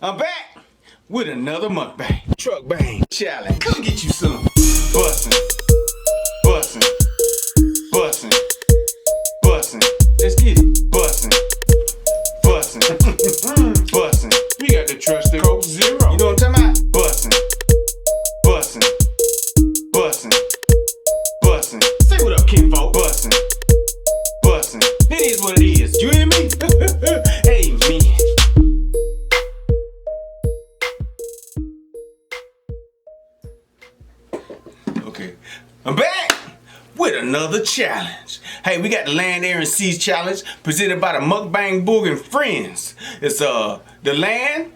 I'm back with another mukbang. Truck bang challenge. Come get you some. Bussin', bussin', bussin', bussin'. Let's get it. Bussin', bussin', bussin'. You got to trust the Coke Zero. You know what I'm talking about? Bussin', bussin', bussin', bussin'. Say what up, kinfolk. Bussin', bussin'. It is what it is. You hear me? Hey, me. Okay, I'm back with another challenge. Hey, we got the Land, Air, and Seas challenge presented by the Mukbang B.U.L.L.S and friends. It's the land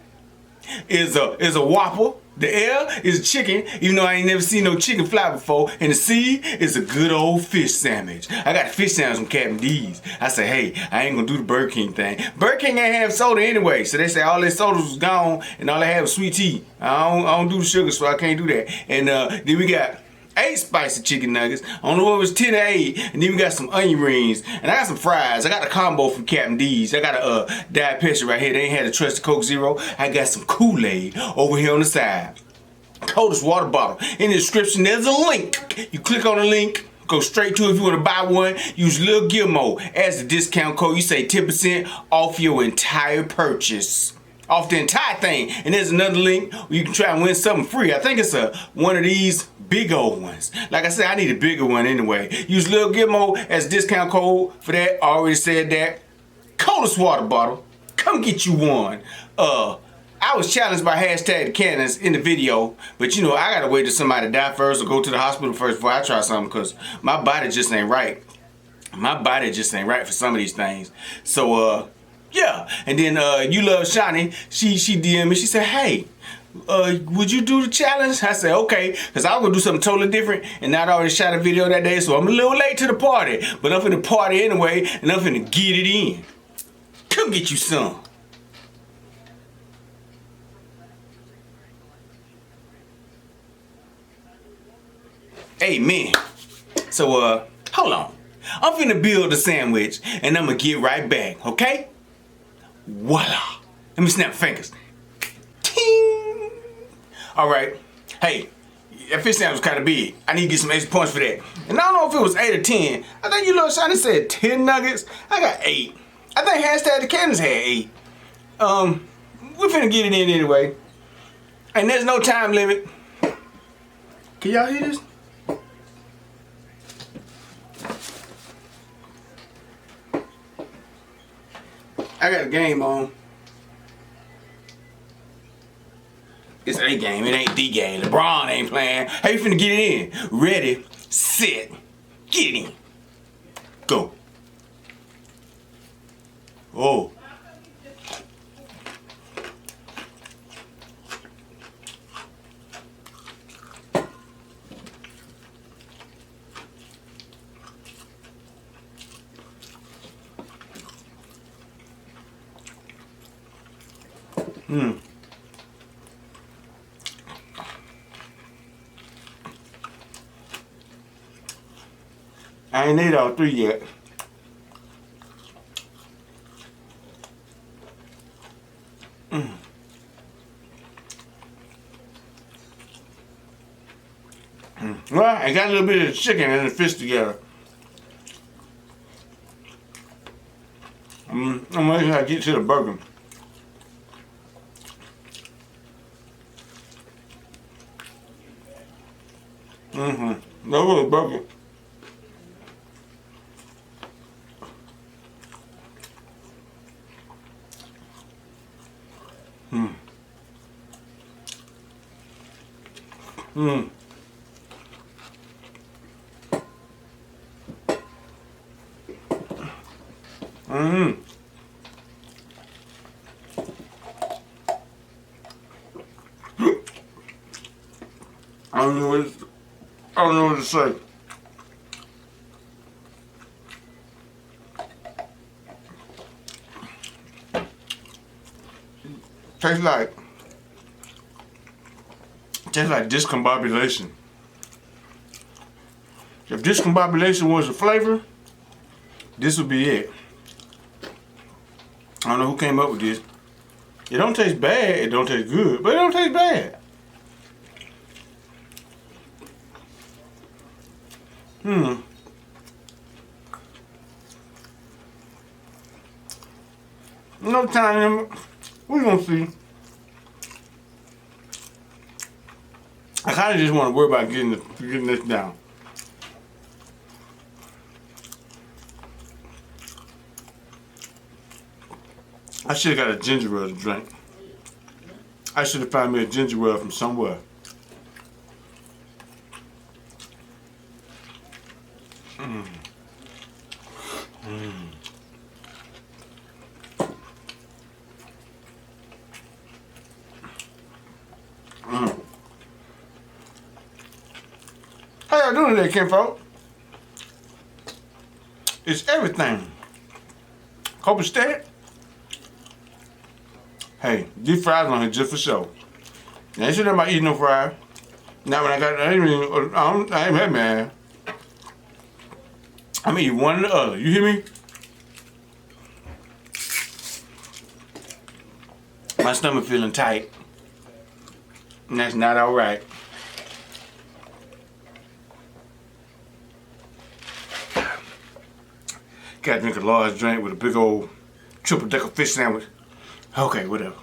is a Whopper. The air is a chicken, even though I ain't never seen no chicken fly before. And the sea is a good old fish sandwich. I got a fish sandwich from Captain D's. I say, hey, I ain't gonna do the Burger King thing. Burger King ain't have soda anyway, so they say all their sodas was gone and all they had was sweet tea. I don't do the sugar, so I can't do that. And then we got 8 spicy chicken nuggets. I don't know what it was 10 or 8. And then we got some onion rings. And I got some fries. I got a combo from Captain D's. I got a Diet Pepsi right here. They ain't had to trust the Coke Zero. I got some Kool-Aid over here on the side. Coldest water bottle. In the description, there's a link. You click on the link. Go straight to it if you want to buy one. Use Lil Gilmo as the discount code. You say 10% off your entire purchase. Off the entire thing. And there's another link where you can try and win something free. I think it's one of these big old ones. Like I said, I need a bigger one anyway. Use Lil Gilmo as discount code for that. I already said that. Coldest water bottle. Come get you one. I was challenged by hashtag the cannons in the video, but you know, I gotta wait till somebody die first or go to the hospital first before I try something, because my body just ain't right. My body just ain't right for some of these things. So, yeah. And then You Love Shani, she DM'd me, she said, hey, would you do the challenge? I said, okay, because I was gonna do something totally different, and I'd already shot a video that day, so I'm a little late to the party. But I'm finna party anyway, and I'm finna get it in. Come get you some. Amen. So, hold on. I'm finna build a sandwich, and I'm gonna get right back, okay? Voila. Let me snap my fingers. Ting. All right. Hey, that fish sandwich was kind of big. I need to get some extra points for that. And I don't know if it was 8 or 10. I think You Love Shiny said 10 nuggets. I got 8. I think hashtag the cannons had 8. We're finna get it in anyway. And there's no time limit. Can y'all hear this? I got a game on. It's a game, it ain't the game. LeBron ain't playing. How you finna get it in? Ready, set, get it in. Go. Oh. I ain't ate all 3 yet. Well, I got a little bit of the chicken and the fish together. I'm waiting till I get to the burger. That was a burger. I don't know what to say. Tastes like discombobulation. If discombobulation was a flavor, this would be it. I don't know who came up with this. It don't taste bad. It don't taste good, but it don't taste bad. No time. We gonna see. I kind of just want to worry about getting this down. I should have got a ginger ale to drink. I should have found me a ginger ale from somewhere. How y'all doing today, kinfolk? It's everything. Copacetic. Hey, these fries on here just for show. Now, ain't shit about eating no fries. Now, when I got, I ain't that man. I'm eating one or the other. You hear me? My stomach feeling tight. And that's not all right. Gotta drink a large drink with a big old triple decker fish sandwich. Okay, whatever.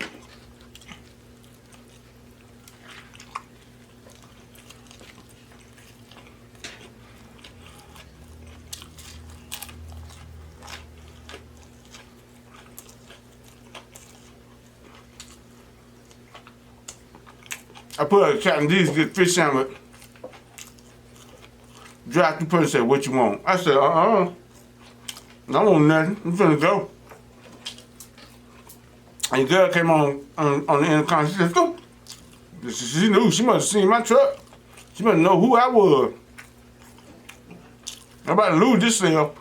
I put a Captain D's good fish sandwich. Drive through person said, "What you want?" I said, I don't want nothing. I'm finna go. And the girl came on the intercom. She said, "Go." She knew. She must have seen my truck. She must know who I was. I'm about to lose this sale.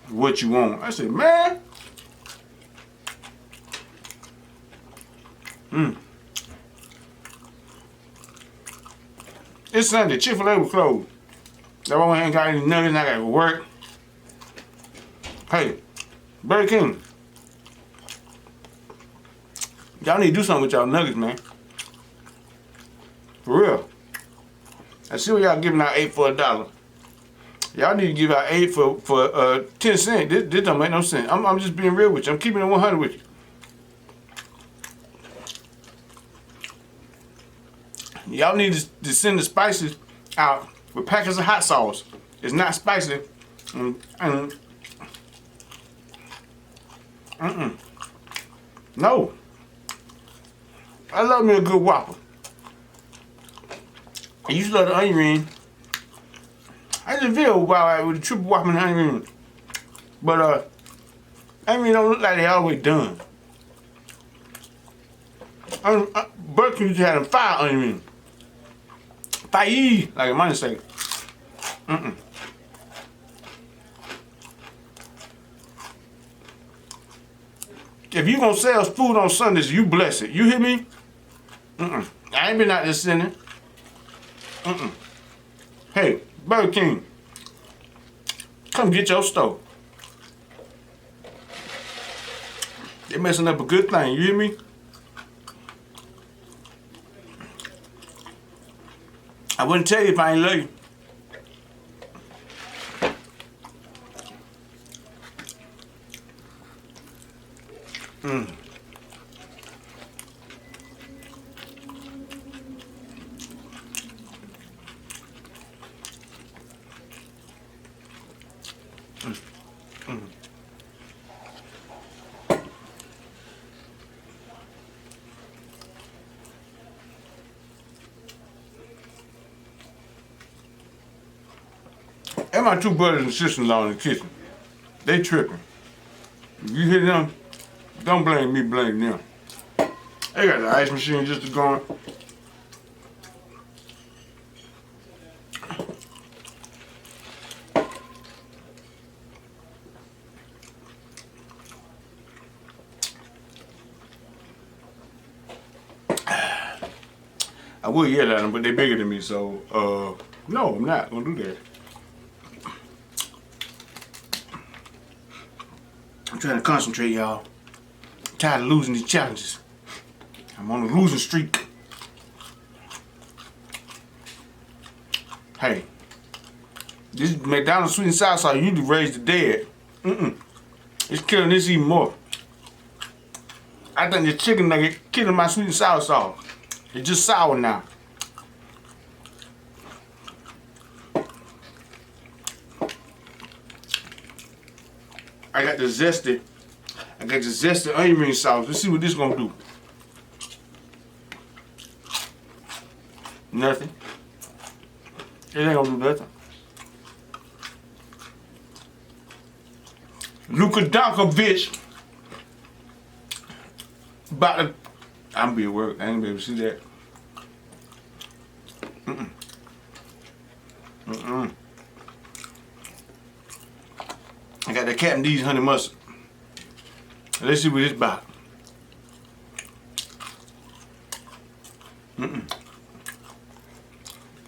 What you want? I said, man. It's Sunday. Chick-fil-A was closed. That one ain't got any nuggets and I gotta go work. Hey, Burger King. Y'all need to do something with y'all nuggets, man. For real. I see what y'all giving out 8 for $1. Y'all need to give out 8 for 10 cents. This don't make no sense. I'm just being real with you. I'm keeping it 100 with you. Y'all need to send the spices out with packets of hot sauce. It's not spicy. No. I love me a good Whopper. I used to love the onion ring. I just feel wild with the triple Whopper and the onion ring. But onion ring don't look like they all the way done. Burger King used to have them 5 onion rings. 5, like a money say. If you gonna sell food on Sundays, you bless it. You hear me? I ain't been out there sinning. Hey, Burger King, come get your stove. They're messing up a good thing. You hear me? I wouldn't tell you if I ain't love you. And my 2 brothers and sister-in-law in the kitchen. They tripping. If you hear them, don't blame me, blame them. They got the ice machine just going. I would yell at them, but they're bigger than me, so no, I'm not gonna do that. I'm trying to concentrate, y'all. Tired of losing these challenges. I'm on a losing streak. Hey, this McDonald's sweet and sour sauce usually raise the dead. It's killing this even more. I think the chicken nugget killing my sweet and sour sauce. It's just sour now. I got the zesty onion ring sauce. Let's see what this gonna do. Nothing. It ain't gonna do nothing. Luka Donkovic. About to, I'm be at work. I ain't be able to see that. I got that Captain D's honey mustard. Let's see what it's about.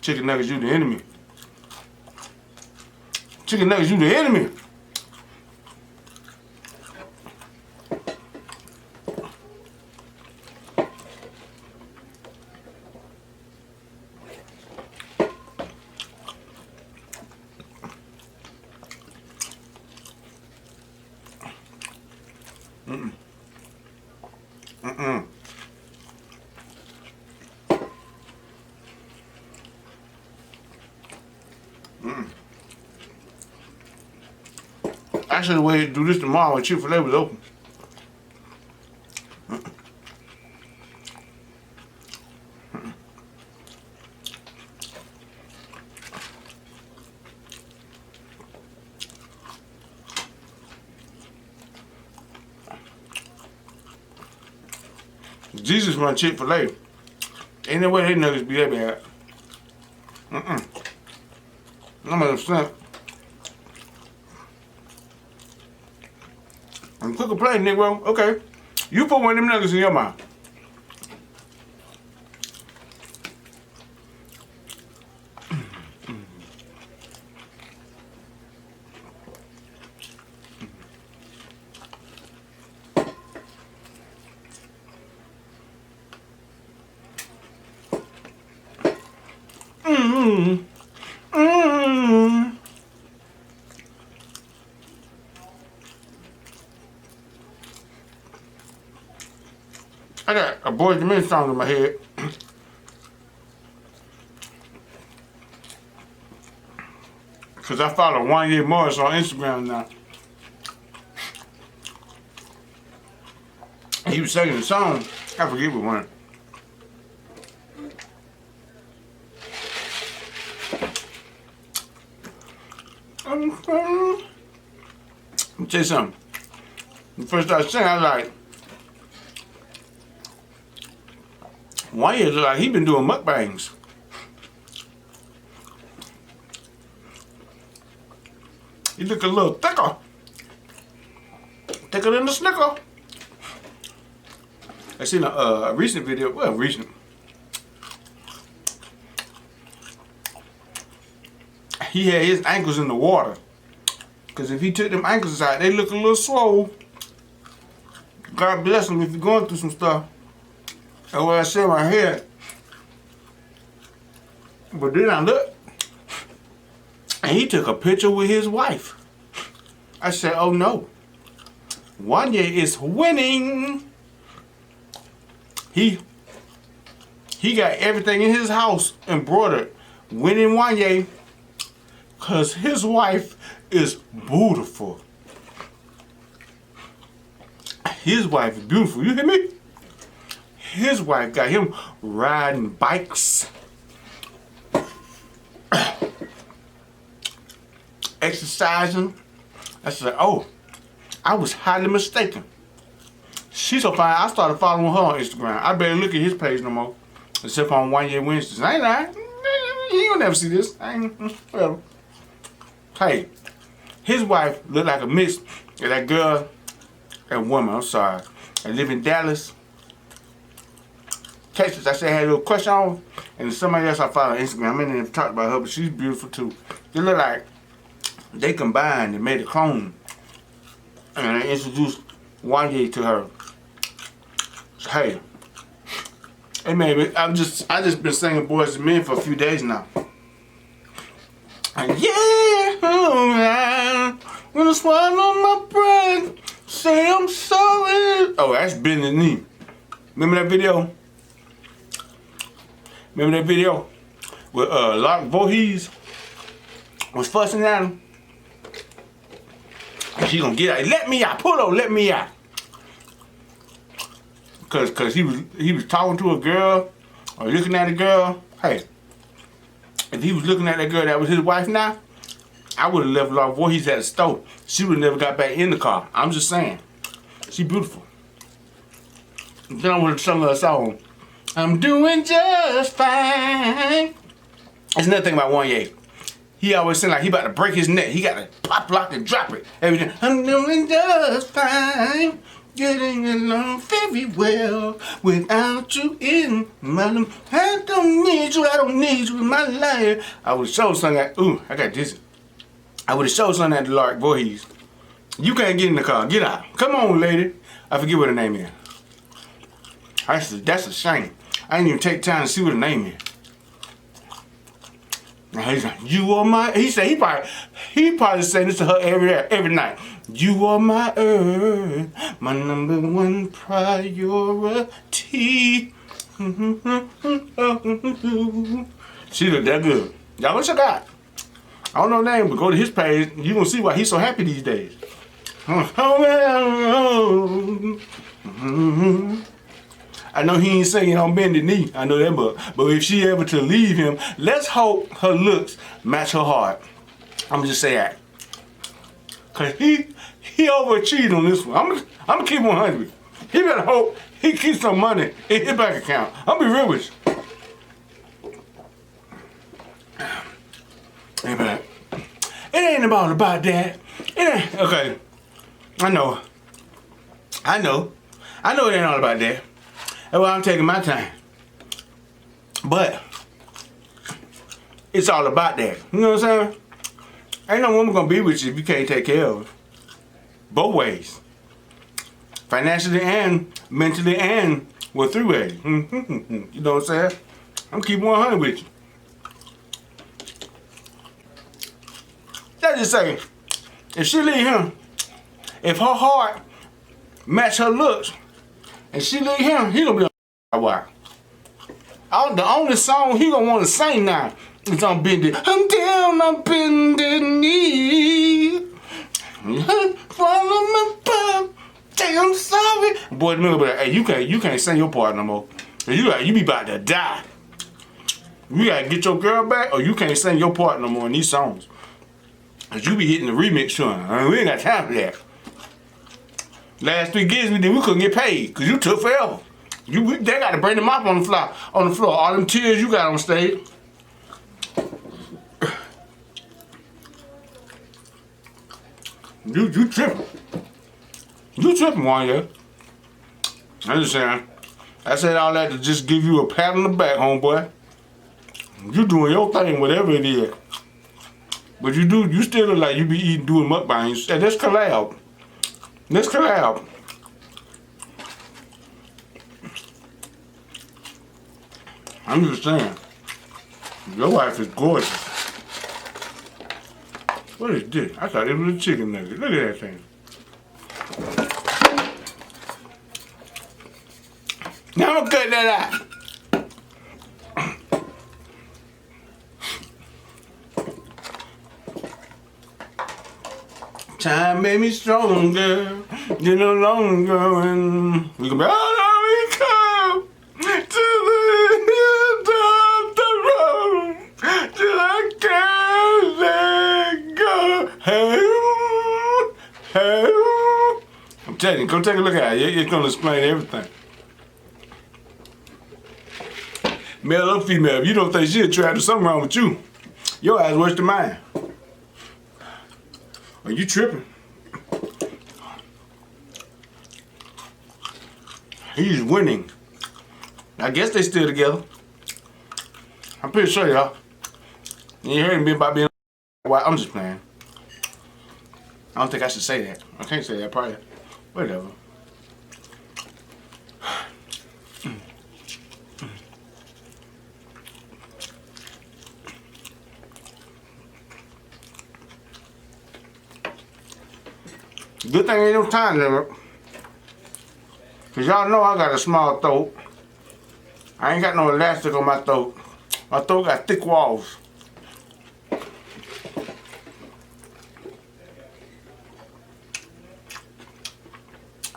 Chicken nuggets, you the enemy. Chicken nuggets, you the enemy. I should have waited to do this tomorrow when Chick-fil-A was open. Jesus run Chick-fil-A. Ain't no way they nuggets be that bad. I'm upset. I'm cook a plate, Negro. Okay. You put one of them nuggets in your mouth. I got a Boys II Men song in my head. Cause I follow LILGILMOEATS on Instagram now. He was singing the song. I forget what one. Let me tell you something. When I first started singing, I was like, one year look like he been doing mukbangs. He look a little thicker. Thicker than the Snicker. I seen a recent video, well recent. He had his ankles in the water. Cause if he took them ankles out, they look a little swole. God bless him if you're going through some stuff. That's what I said in my head. But then I looked, and he took a picture with his wife. I said, oh no. Wanya is winning. He got everything in his house embroidered. Winning Wanya. Cause his wife is beautiful. His wife is beautiful, you hear me? His wife got him riding bikes, exercising. I said, oh, I was highly mistaken. She's so fine, I started following her on Instagram. I barely look at his page no more, except on 1 Year Wednesdays. I ain't lying. You'll never see this. I ain't, whatever. Hey, his wife looked like a mix of that girl, that woman, I'm sorry. I live in Dallas, Texas. I said I had a little crush on, and somebody else I follow on Instagram. I didn't even talk about her, but she's beautiful too. They look like they combined and made a clone, and I introduced Wanye to her. Hey, hey man, I just been singing Boys to Men for a few days now. And yeah, I'm gonna swallow my breath, say I'm sorry. Oh, that's bending the knee. Remember that video? Remember that video with Lark Voorhees was fussing at him? She gonna get out. Let me out, pull over, let me out. Cause he was talking to a girl or looking at a girl. Hey, if he was looking at that girl that was his wife now, I would have left Lark Voorhees at the store. She would have never got back in the car. I'm just saying. She beautiful. Then I want to sing her a song. I'm doing just fine. There's another thing about Wanye. He always seems like he about to break his neck. He got to pop, lock, and drop it. Everything. I'm doing just fine. Getting along very well without you in my life. I don't need you in my life. I would have showed something like, ooh, I got this. I would have showed something at the Lark Voorhees. You can't get in the car. Get out. Come on, lady. I forget what her name is. That's a shame. I didn't even take time to see what her name is. Now he's like, you are my. He said he probably saying this to her every night. You are my earth, my number one priority. She look that good. Y'all go check out. I don't know her name, but go to his page. You gonna see why he's so happy these days. I know he ain't singing on bended knee. I know that, but if she ever to leave him, let's hope her looks match her heart. I'm just say that, cause he overachieved on this one. I'm gonna keep 100. He better hope he keeps some money in his bank account. I'm be real with you. Hey man, it ain't about that. It ain't okay. I know it ain't all about that. That's why I'm taking my time. But it's all about that. You know what I'm saying? Ain't no woman gonna be with you if you can't take care of her. Both ways. Financially and mentally and well, 3 ways. You know what I'm saying? I'm keeping 100 with you. Let's just say, if she leave him, if her heart match her looks, and she leave him, he gonna be on why. The only song he gonna want to sing now is on bended. I'm down on bended knee. Follow my butt. Say I'm sorry. Boy, remember that. Hey, you can't sing your part no more. You be about to die. You gotta get your girl back, or you can't sing your part no more in these songs. Cause you be hitting the remix tune. I mean, we ain't got time for that. Last 3 gigs we did, we couldn't get paid because you took forever. They got to bring them up on the floor. All them tears you got on stage. You tripping. You tripping, Wanya. I'm just saying. I said all that to just give you a pat on the back, homeboy. You doing your thing, whatever it is. But you still look like you be doing mukbangs. Let's collab. Let's collab. I'm just saying. Your wife is gorgeous. What is this? I thought it was a chicken nugget. Look at that thing. Now I'm gonna cut that out. Time made me stronger, you no longer, and we can be all we come to the end of the road till I can't let go. Hey, I'm telling you, go take a look at it. It's gonna explain everything. Male or female, if you don't think she'll try to do something wrong with you, your ass worse than mine. Are you tripping? He's winning. I guess they still together. I'm pretty sure, y'all. You ain't heard me about being white. I'm just playing. I don't think I should say that. I can't say that, probably. Whatever. Good thing ain't no time limit. Cause y'all know I got a small throat. I ain't got no elastic on my throat. My throat got thick walls.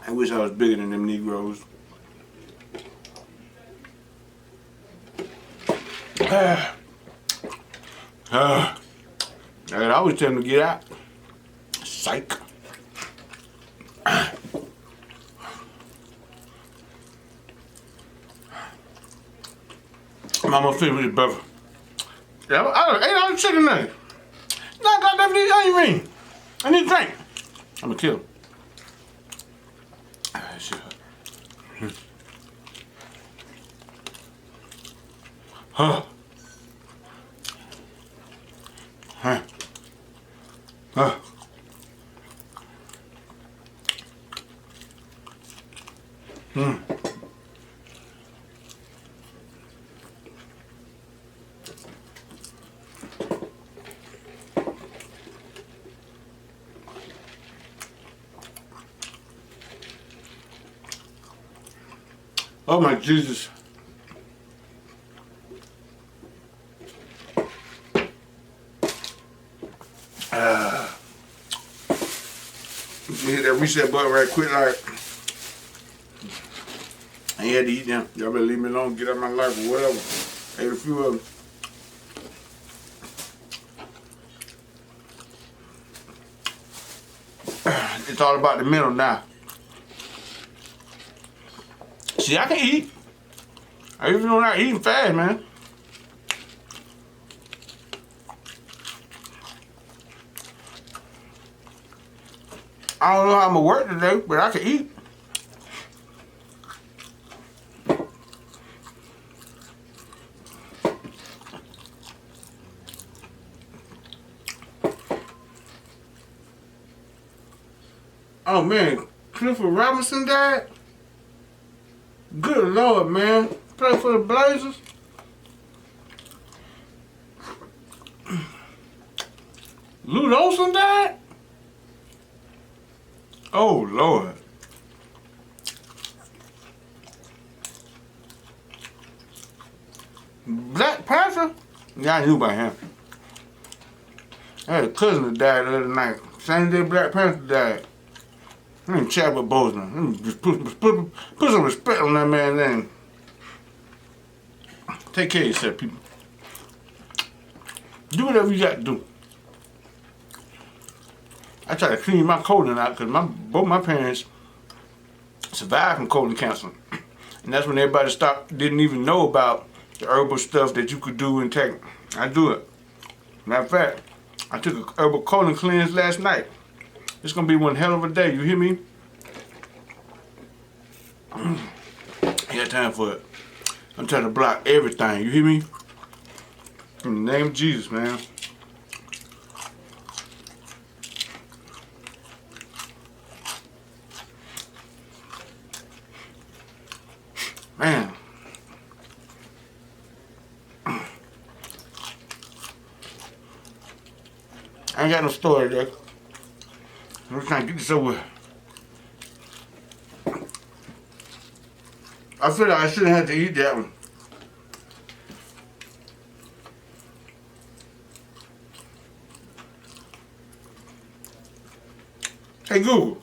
I wish I was bigger than them Negroes. I always tell them to get out. Psych. Mama feel with his brother. Yeah, I ain't chicken nothing. No, I got that onion ring. I need a drink. I'm gonna kill him. Huh. Huh. Huh. Hmm. Oh my Jesus. Hit that reset button right quick, like I ain't had to eat them. Y'all better leave me alone, get out of my life or whatever. Ate a few of them. It's all about the mental now. See, I can eat. I even know not eating fast, man. I don't know how I'm gonna work today, but I can eat. Oh man, Clifford Robinson died? Good Lord, man. Play for the Blazers? Lute Olson died? Oh Lord. Black Panther? Yeah, I knew about him. I had a cousin that died the other night. Same day Black Panther died. Let me chat with Bozeman. Let me just put some respect on that man's name. Take care of yourself, people. Do whatever you got to do. I try to clean my colon out because both my parents survived from colon cancer. And that's when everybody didn't even know about the herbal stuff that you could do and take. I do it. Matter of fact, I took a herbal colon cleanse last night. It's gonna be one hell of a day, you hear me? I got time for it. I'm trying to block everything, you hear me? In the name of Jesus, man. Man. I ain't got no story there. I'm just trying to get this over with. I feel like I shouldn't have to eat that one. Hey Google.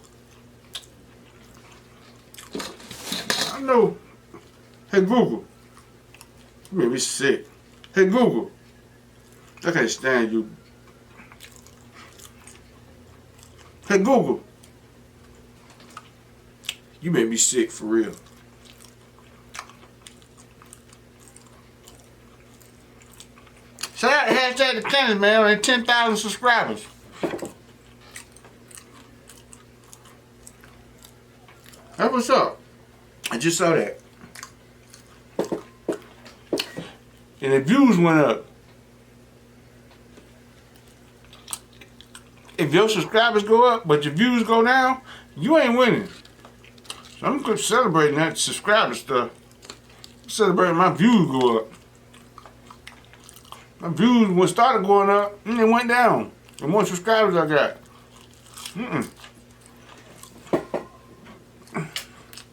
I know. Hey Google. You made me sick. Hey Google. I can't stand you. Hey Google. You made me sick for real. Shout out to hashtag the tennis, man, on 10,000 subscribers. That's what's up. I just saw that. And the views went up. If your subscribers go up, but your views go down, you ain't winning. So I'm celebrating that subscriber stuff. Celebrating my views go up. My views started going up, and they went down. The more subscribers I got.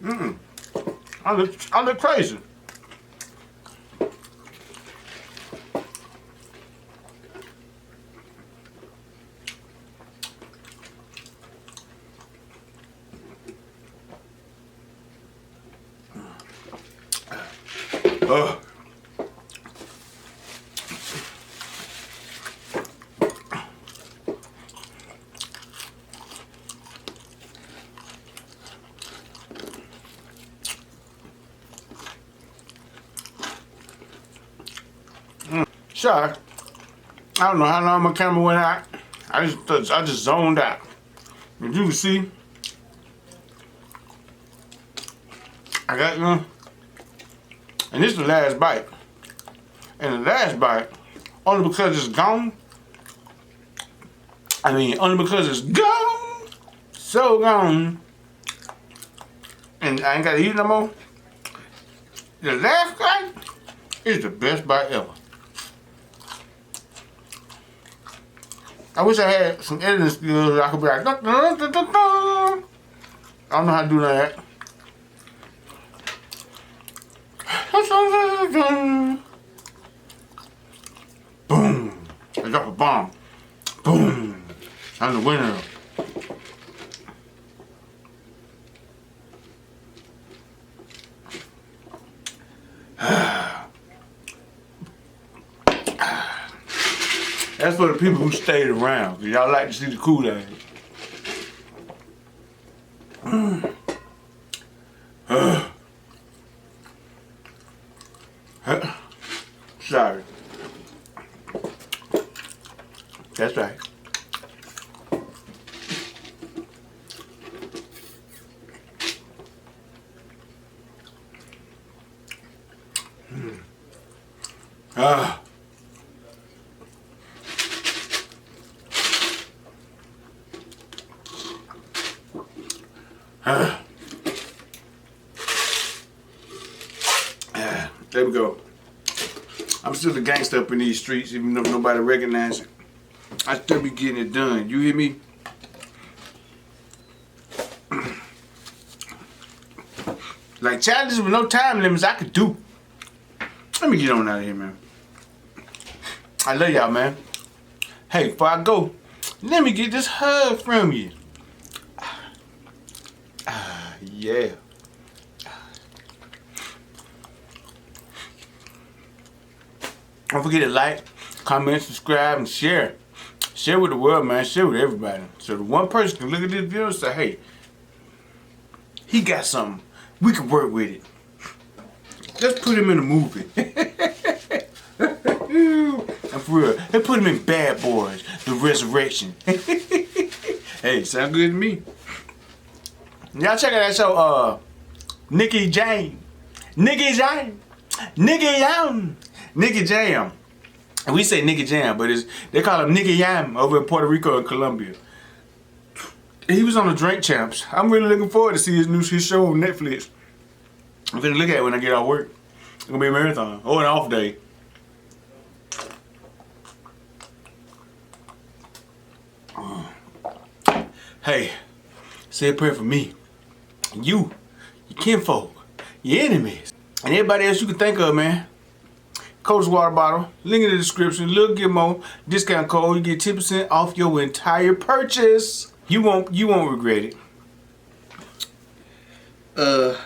I look crazy. Sorry, I don't know how long my camera went out. I just zoned out. As you can see, I got one, and this is the last bite. And the last bite, only because it's gone. I mean, only because it's gone, so gone, and I ain't gotta eat no more. The last bite is the best bite ever. I wish I had some editing skills. I could be like, dun, dun, dun, dun, dun. I don't know how to do that. Boom! I dropped a bomb. Boom! I'm the winner. That's for the people who stayed around, because y'all like to see the Kool-Aid. Sorry. That's right. There we go. I'm still the gangster up in these streets, even though nobody recognizes it. I still be getting it done. You hear me? Like challenges with no time limits, I could do. Let me get on out of here, man. I love y'all, man. Hey, before I go, let me get this hug from you. Yeah. Don't forget to like, comment, subscribe, and share. Share with the world, man. Share with everybody. So the one person can look at this video and say, hey, he got something. We can work with it. Let's put him in a movie. And for real, let's put him in Bad Boys, The Resurrection. Hey, sound good to me. Y'all check out that show, Nicky Jam. Nicky Jam. Nicky Jam. Nicky Jam. And we say Nicky Jam, but they call him Nicky Jam over in Puerto Rico and Colombia. He was on the Drink Champs. I'm really looking forward to see his show on Netflix. I'm gonna look at it when I get off work. It's gonna be a marathon or an off day. Hey, say a prayer for me, and you, your kinfolk, your enemies, and everybody else you can think of, man. Coach water bottle, link in the description. LILGILMOE discount code. You get 10% off your entire purchase. You won't regret it. I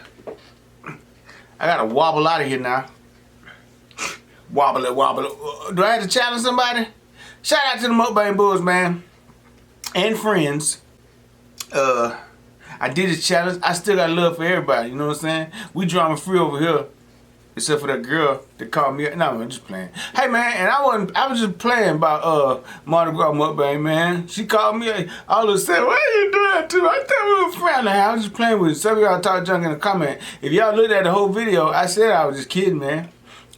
gotta wobble out of here now. Wobble it, wobble it. Do I have to challenge somebody? Shout out to the Mukbang B.U.L.S, man, and friends. I did this challenge. I still got love for everybody. You know what I'm saying? We drama free over here. Except for that girl that called me. No, I'm just playing. Hey man, and I was just playing about Mardi Gras Mukbang, man. She called me all of a sudden, why you doing that to me? I thought we were friends. I was just playing with you. Some of y'all talk junk in the comment. If y'all looked at the whole video, I said I was just kidding, man.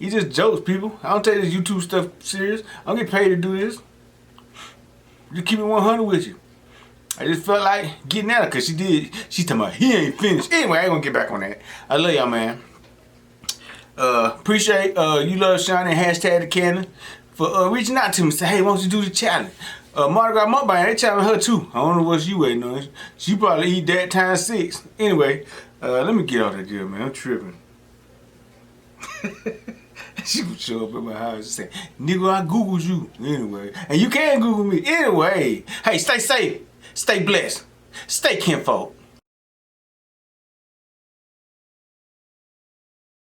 You just jokes, people. I don't take this YouTube stuff serious. I don't get paid to do this. Just keep it 100 with you. I just felt like getting at her because she did. She's talking about he ain't finished. Anyway, I ain't gonna get back on that. I love y'all, man. Appreciate You Love Shiny, hashtag the Cannon, for reaching out to me. Say, hey, why don't you do the challenge? Mardi Gras Mukbang, they challenge her too. I don't know what she waiting on. She probably eat that times 6. Anyway, Let me get out of here, man. I'm tripping. She would show up at my house and say, nigga, I Googled you. Anyway. And you can Google me. Anyway. Hey, stay safe. Stay blessed. Stay kinfolk.